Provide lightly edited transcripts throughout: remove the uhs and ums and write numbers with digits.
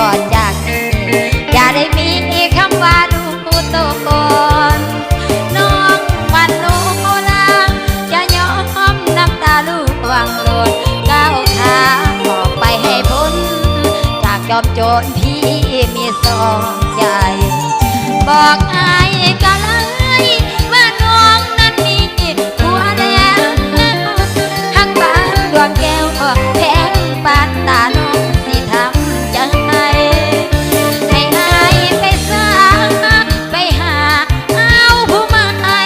ก่อนจากนี้อย่าได้มีคำว่าดูตนน้องมันรู้ลางจะยอมน้ำตาลูกวังโลดก้าวขาออกไปให้พ้นจากจอมโจรพี่มีสองใจบอกอายกันเลยว่าน้องนั้นมีผัวแล้วหักปานดวงแก้วแพงปานตาน้องสิทำจังไงให้อายไปสาไปหาเอาผู้ใหม่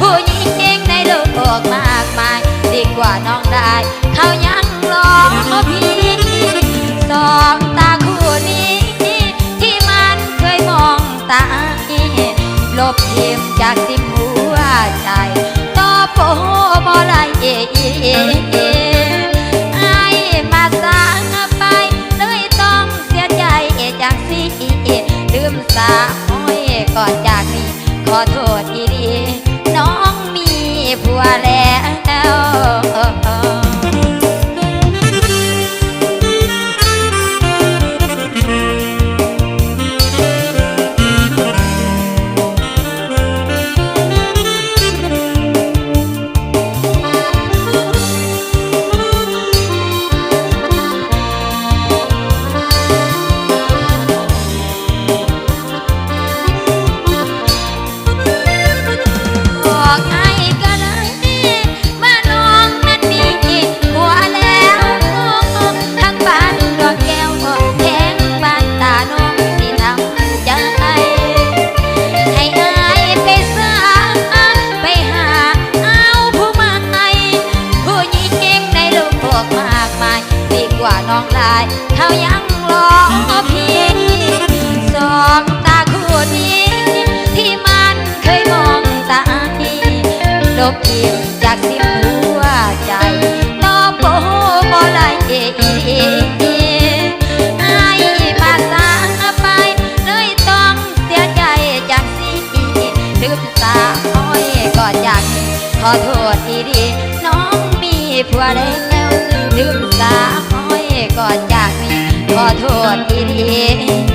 ผู้หญิงในโลกมากมายดีกว่าน้องได้เขายังรอพี่สองตาคู่นี้ที่มันเคยมองตาลบทิมจากติมหัวใจต่อโปบ่ไรไอ้มาสางไปเลยต้องเสียใจจากสิลืมสาห้อยก่อนจากนี้ขอโทษอีดีน้องมีผัวแล้วน้องลายเขายังรอพี่สองตาคู่นี้ที่มันเคยมองตาลบทิมจากสิหัวใจต่อโปบ่ไรไอ้มาสาไปเลยต้องเสียใจจากสิลืมสาอ้อยก่อนจากนี้ขอโทษดีน้องมีผัวแล้วลืมสาก่อนจากนี้ขอโทษที